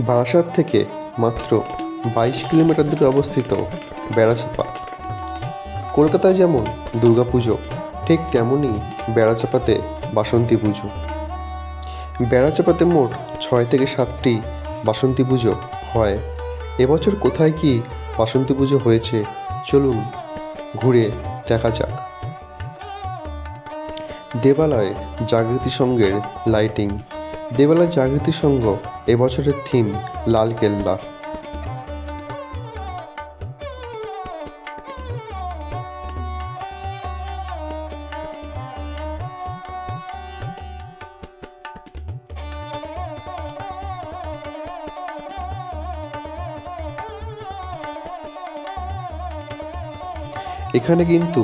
বারাসাত থেকে মাত্র 22 কিলোমিটার দূরে অবস্থিত বেড়াচাঁপা। কলকাতায় যেমন দুর্গাপুজো, ঠিক তেমনই বেড়াচাঁপাতে বাসন্তী পুজো। বেড়াচাঁপাতে মোট 6 থেকে 7টি বাসন্তী পুজো হয়। এবছর কোথায় কি বাসন্তী পুজো হয়েছে চলুন ঘুরে দেখা যাক। দেবালয় জাগৃতি সংঘের লাইটিং। দেবালয় জাগৃতি সংঘ এবছরের থিম লালকেল্লা। এখানে কিন্তু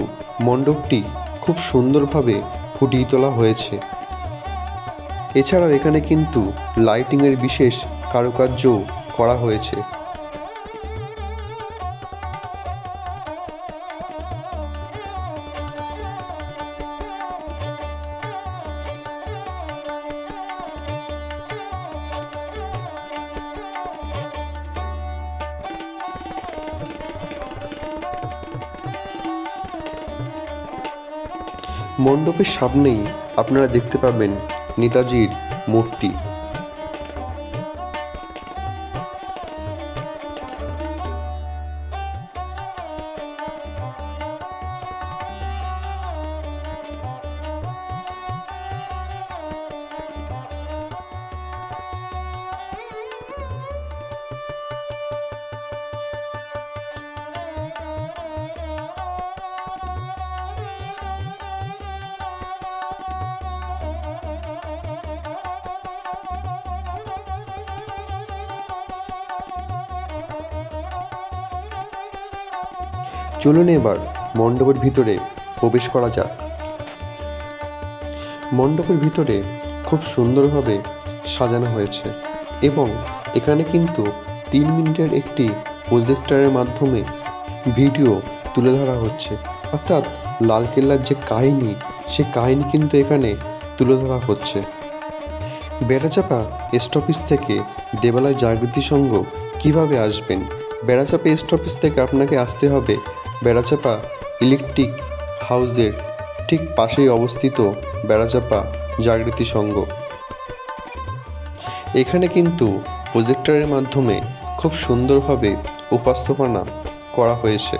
মণ্ডপটি খুব সুন্দরভাবে ফুটিয়ে তোলা হয়েছে। এছাড়াও এখানে কিন্তু লাইটিংয়ের বিশেষ কারুকার্য করা হয়েছে। মণ্ডপের সামনেই আপনারা দেখতে পাবেন নেতাজির মূর্তি। চলুন এবার মণ্ডপের ভিতরে প্রবেশ করা যাক। মণ্ডপের ভিতরে খুব সুন্দরভাবে সাজানো হয়েছে এবং এখানে কিন্তু 3 মিনিটের একটি প্রজেক্টরের মাধ্যমে ভিডিও তুলে ধরা হচ্ছে, অর্থাৎ লালকেল্লার যে কাহিনী, সে কাহিনী কিন্তু এখানে তুলে ধরা হচ্ছে। বেড়াচাঁপা স্টপেজ থেকে দেবালয় জাগৃতি সংঘ কিভাবে আসবেন? বেড়াচাঁপা স্টপেজ থেকে আপনাকে আসতে হবে বেড়াচাঁপা ইলেকট্রিক হাউসের ঠিক পাশেই অবস্থিত বেড়াচাঁপা জাগৃতি সংঘ। এখানে কিন্তু প্রজেক্টরের মাধ্যমে খুব সুন্দরভাবে উপস্থাপনা করা হয়েছে।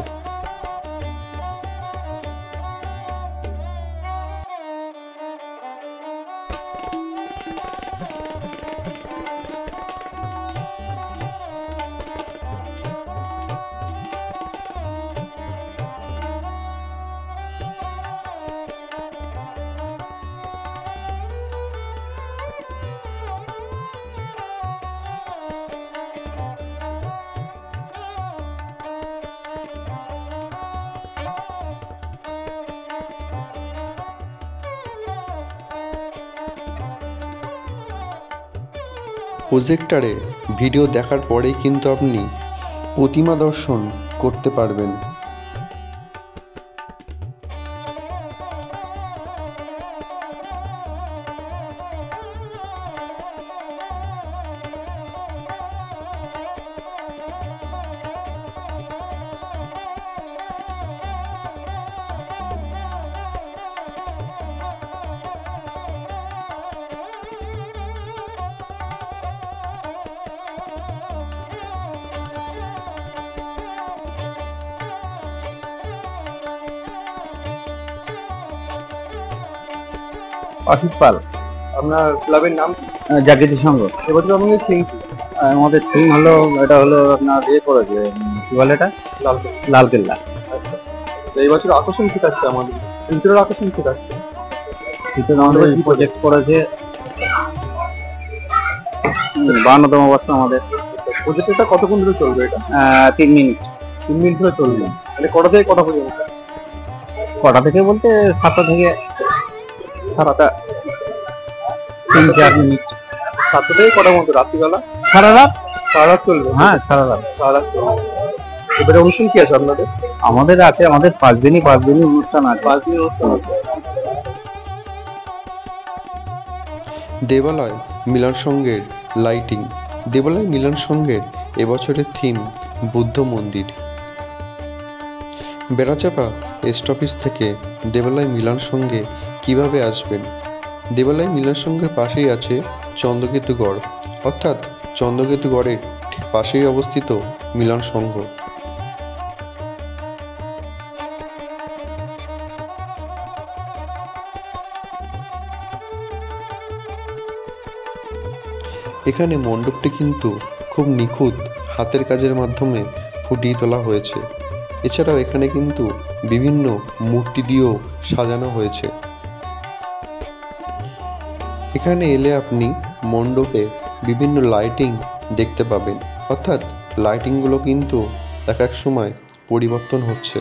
প্রজেক্টরে ভিডিও দেখার পরেই কিন্তু আপনি প্রতিমা দর্শন করতে পারবেন। অসিত পাল। আপনার ক্লাবের নাম? জাগৃতি সংঘ। এবছর আমাদের থিম? আমাদের থিম হলো, এটা হলো আপনার করেছে, কি বলে এটা, লালকেল্লা। আচ্ছা, এই বছর আকর্ষণ কি থাকছে? আমাদের ভিতরের আকর্ষণ কি থাকছে? ভিতরে আমাদের প্রজেক্ট করেছে 52তম বর্ষ আমাদের। প্রজেক্টটা কতক্ষণ ধরে চলবে? এটা 3 মিনিট। 3 মিনিট ধরে চলবে। মানে কটা থেকে কটা পর্যন্ত? কটা থেকে বলতে 7টা থেকে 7টা 3-4 মিনিট। 7টা থেকে কটা পর্যন্ত? রাত্রিবেলা সারা রাত? সারা রাত চলবে। হ্যাঁ, সারা রাত। এবারে অনুষ্ঠান কি আছে আপনাদের? আমাদের 5 দিনই অনুষ্ঠান আছে। 5 দিন অনুষ্ঠান আছে। দেবালয় মিলন সংঘের লাইটিং। দেবালয় মিলন সংঘের এবছরের থিম বুদ্ধ মন্দির। বেড়াচাপা স্টপেজ থেকে দেবালয় মিলন সংঘে কিভাবে আসবেন? দেবালয় মিলন সংঘের পাশেই আছে চন্দ্রকেতুগড়, অর্থাৎ চন্দ্রকেতুগড়ের ঠিক পাশেই অবস্থিত মিলন সংঘ। এখানে মণ্ডপটি কিন্তু খুব নিখুঁত হাতের কাজের মাধ্যমে ফুটিয়ে তোলা হয়েছে। এছাড়াও এখানে কিন্তু বিভিন্ন মূর্তি দিয়েও সাজানো হয়েছে। এখানে এলে আপনি মণ্ডপে বিভিন্ন লাইটিং দেখতে পাবেন, অর্থাৎ লাইটিংগুলো কিন্তু এক এক সময় পরিবর্তন হচ্ছে।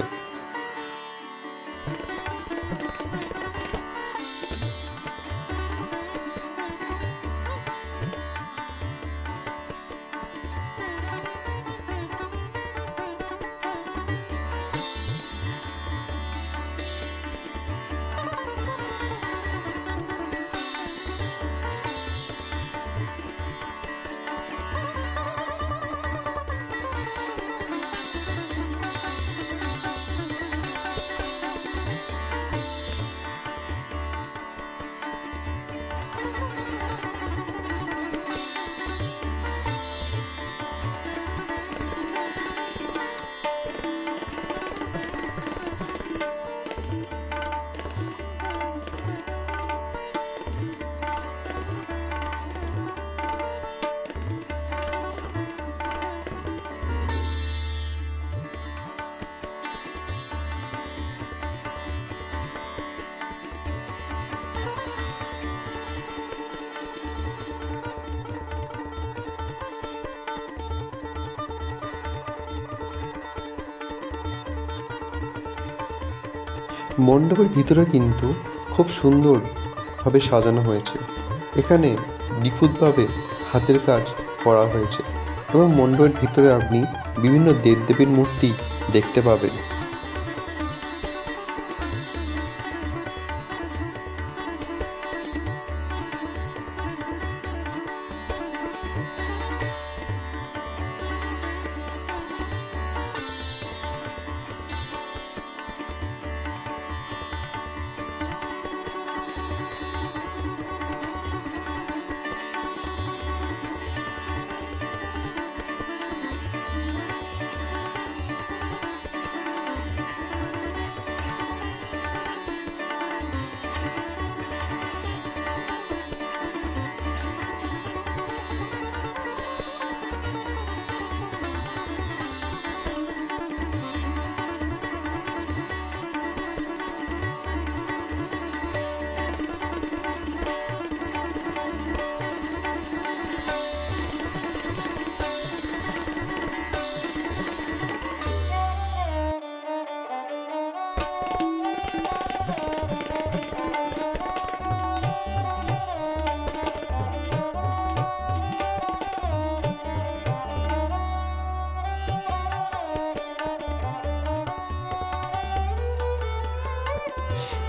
মণ্ডপের ভিতরে কিন্তু খুব সুন্দরভাবে সাজানো হয়েছে। এখানে নিখুঁতভাবে হাতের কাজ করা হয়েছে এবং মণ্ডপের ভিতরে আপনি বিভিন্ন দেবদেবীর মূর্তি দেখতে পাবেন।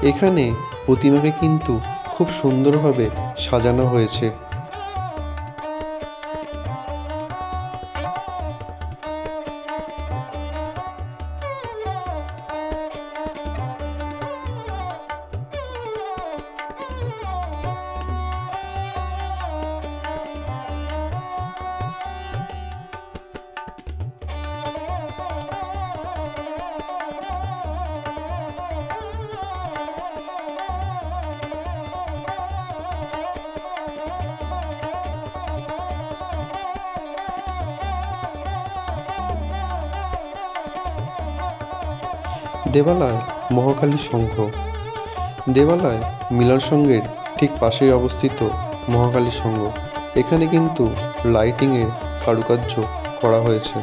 এখানে প্রতিমাকে কিন্তু খুব সুন্দরভাবে সাজানো হয়েছে। দেবালয় মহাকালী সংঘ। দেবালয় মিলন সংঘের ঠিক পাশেই অবস্থিত মহাকালী সংঘ। এখানে কিন্তু লাইটিংয়ের কারুকার্য করা হয়েছে।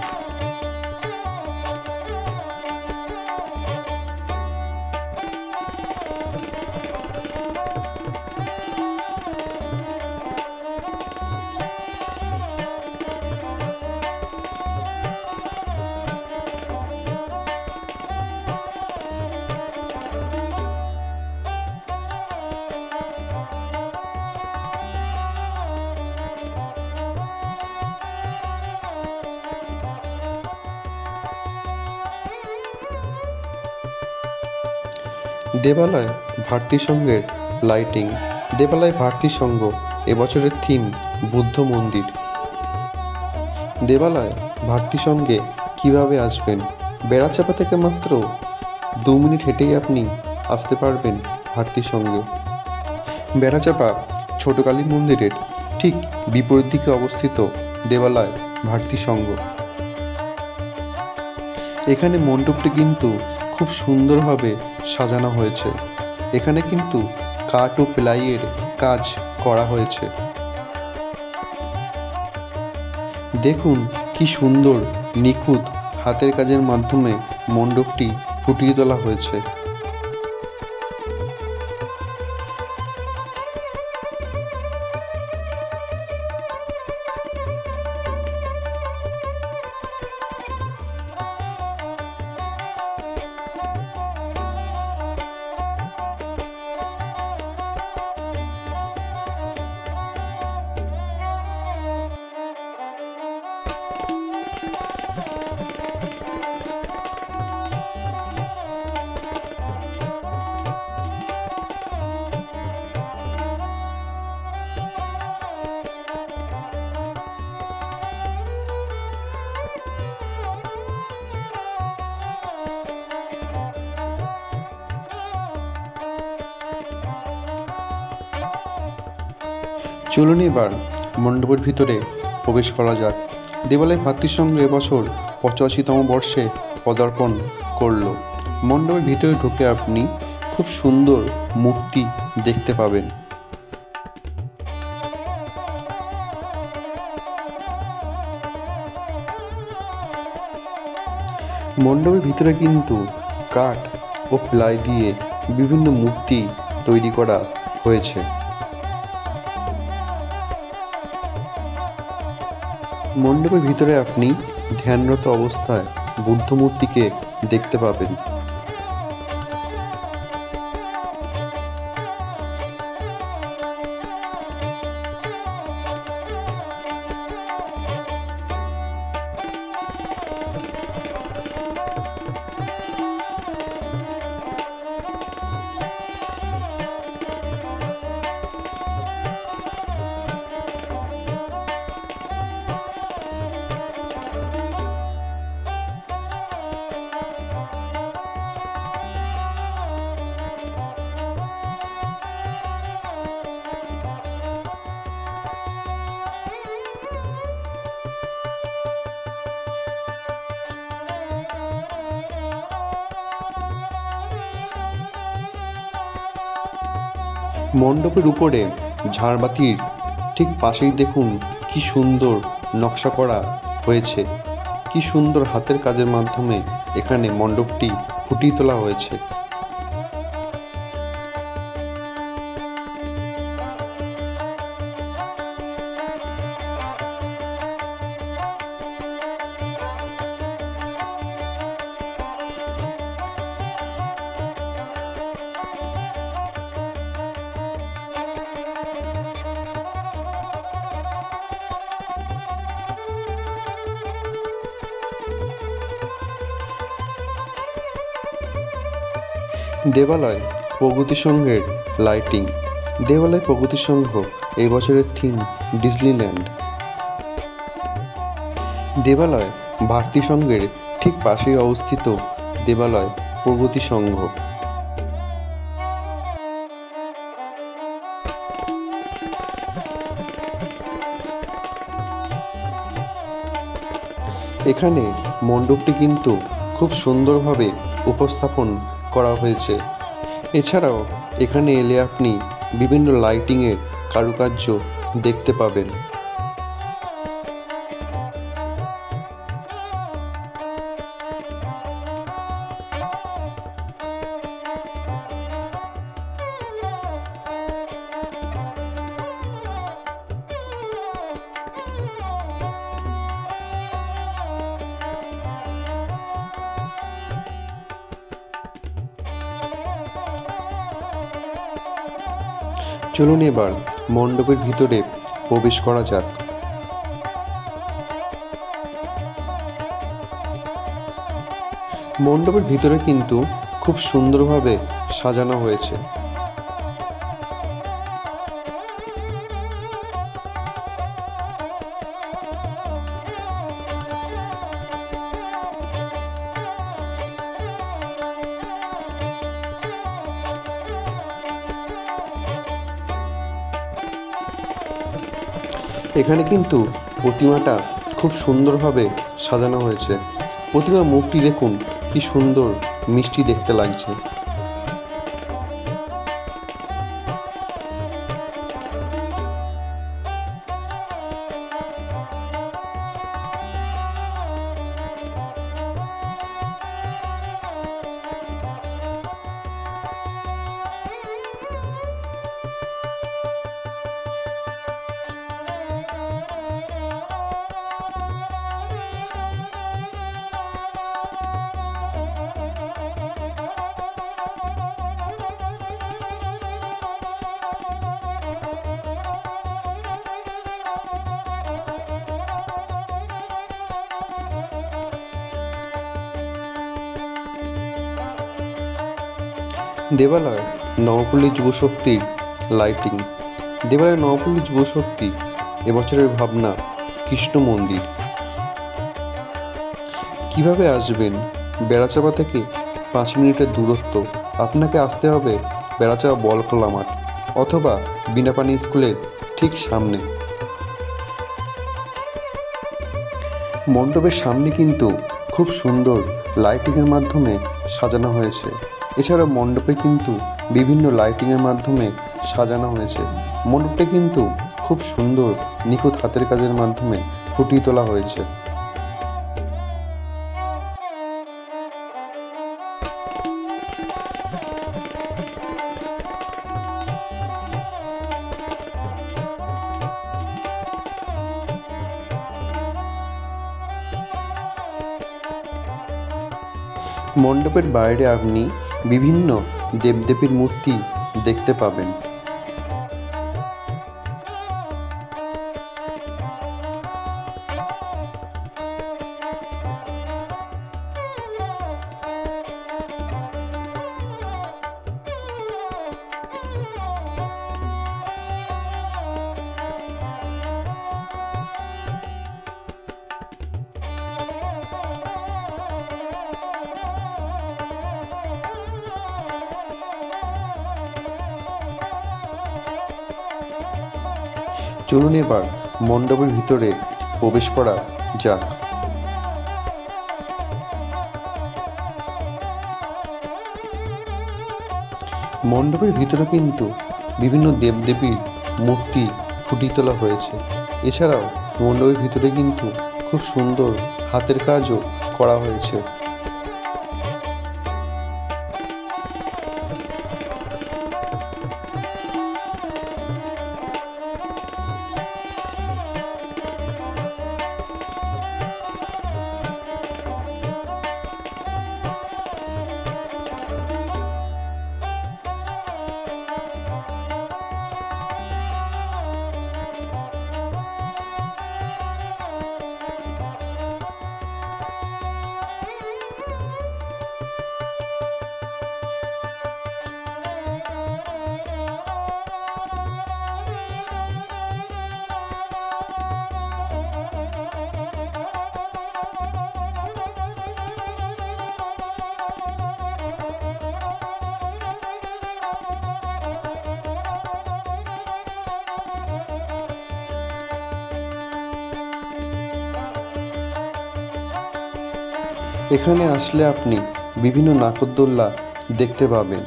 দেবালয় ভারতী সংঘের লাইটিং। দেবালয় ভারতী সংঘ এবছরের থিম বুদ্ধ মন্দির। দেবালয় ভারতী সংঘে কীভাবে আসবেন? বেড়াচাপা থেকে মাত্র 2 মিনিট হেঁটেই আপনি আসতে পারবেন ভারতী সংঘে। বেড়াচাপা ছোট কালী মন্দিরের ঠিক বিপরীত দিকে অবস্থিত দেবালয় ভারতী সংঘ। এখানে মণ্ডপটি কিন্তু খুব সুন্দরভাবে সাজানো হয়েছে। এখানে কিন্তু কাঠ ও প্লাইয়ের কাজ করা হয়েছে। দেখুন কি সুন্দর নিখুঁত হাতের কাজের মাধ্যমে মণ্ডপটি ফুটিয়ে তোলা হয়েছে। চলুন এবার মণ্ডপের ভিতরে প্রবেশ করা যাক। দেবালয় ভারতী সংঘ এবছর 85তম বর্ষে পদার্পণ করল। মণ্ডপের ভিতরে ঢুকে আপনি খুব সুন্দর মূর্তি দেখতে পাবেন। মণ্ডপের ভিতরে কিন্তু কাঠ ও প্লাই দিয়ে বিভিন্ন মূর্তি তৈরি করা হয়েছে। মণ্ডপের ভিতরে আপনি ধ্যানরত অবস্থায় বুদ্ধ মূর্তিকে দেখতে পাবেন। মণ্ডপের উপরে ঝাড়বাতির ঠিক পাশেই দেখুন কি সুন্দর নকশা করা হয়েছে। কি সুন্দর হাতের কাজের মাধ্যমে এখানে মণ্ডপটি ফুটিয়ে তোলা হয়েছে। দেবালয় প্রগতি সংঘের লাইটিং। দেবালয় প্রগতি সংঘ এই বছরের থিম ডিজনিল্যান্ড। দেবালয় ভারতী সংঘের ঠিক পাশেই অবস্থিত দেবালয় প্রগতি সংঘ। এখানে মণ্ডপটি কিন্তু খুব সুন্দরভাবে উপস্থাপন করা হয়েছে। এছাড়াও এখানে এলে আপনি বিভিন্ন লাইটিংয়ের কারুকার্য দেখতে পাবেন। চলুন এবার মণ্ডপের ভিতরে প্রবেশ করা যাক। মণ্ডপের ভিতরে কিন্তু খুব সুন্দরভাবে সাজানো হয়েছে। এখানে কিন্তু প্রতিমাটা খুব সুন্দরভাবে সাজানো হয়েছে। প্রতিমার মুখটি দেখুন কি সুন্দর মিষ্টি দেখতে লাগছে। দেবালয় নবপল্লী যুবশক্তির লাইটিং। দেবালয় নবপল্লী যুবশক্তি এবছরের ভাবনা কৃষ্ণ মন্দির। কিভাবে আসবেন? বেড়াচাপা থেকে 5 মিনিটের দূরত্ব। আপনাকে আসতে হবে বেড়াচাপা বলখোলা মাঠ অথবা বিনাপানি স্কুলের ঠিক সামনে। মণ্ডপের সামনে কিন্তু খুব সুন্দর লাইটিংয়ের মাধ্যমে সাজানো হয়েছে। এছাড়া মণ্ডপে কিন্তু বিভিন্ন লাইটিংয়ের মাধ্যমে সাজানো হয়েছে। মণ্ডপটা কিন্তু খুব সুন্দর নিখুঁত হাতের কাজের মাধ্যমে ফুটিয়ে তোলা হয়েছে। মণ্ডপের বাইরে আপনি বিভিন্ন দেবদেবীর মূর্তি দেখতে পাবেন। চলুন এবার মণ্ডপের ভিতরে প্রবেশ করা যাক। মণ্ডপের ভিতরে কিন্তু বিভিন্ন দেবদেবীর মূর্তি ফুটিয়ে তোলা হয়েছে। এছাড়াও মণ্ডপের ভিতরে কিন্তু খুব সুন্দর হাতের কাজও করা হয়েছে। এখানে আসলে আপনি বিভিন্ন নাগরদোল্লা দেখতে পাবেন।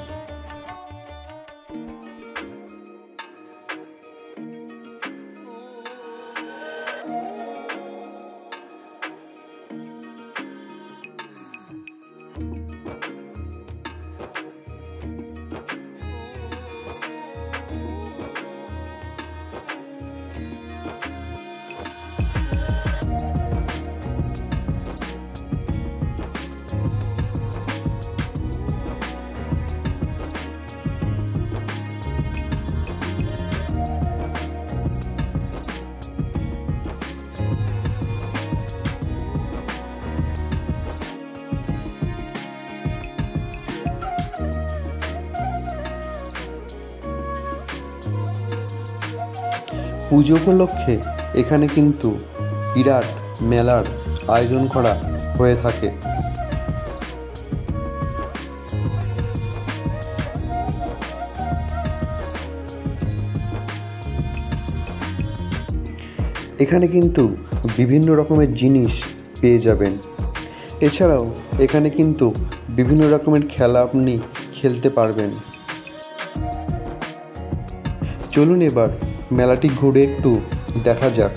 পুজো উপলক্ষে এখানে কিন্তু বিরাট মেলার আয়োজন করা হয়ে থাকে। এখানে কিন্তু বিভিন্ন রকমের জিনিস পেয়ে যাবেন। এছাড়াও এখানে কিন্তু বিভিন্ন রকমের খেলা আপনি খেলতে পারবেন। চলুন এবার মেলাটি ঘুরে একটু দেখা যাক।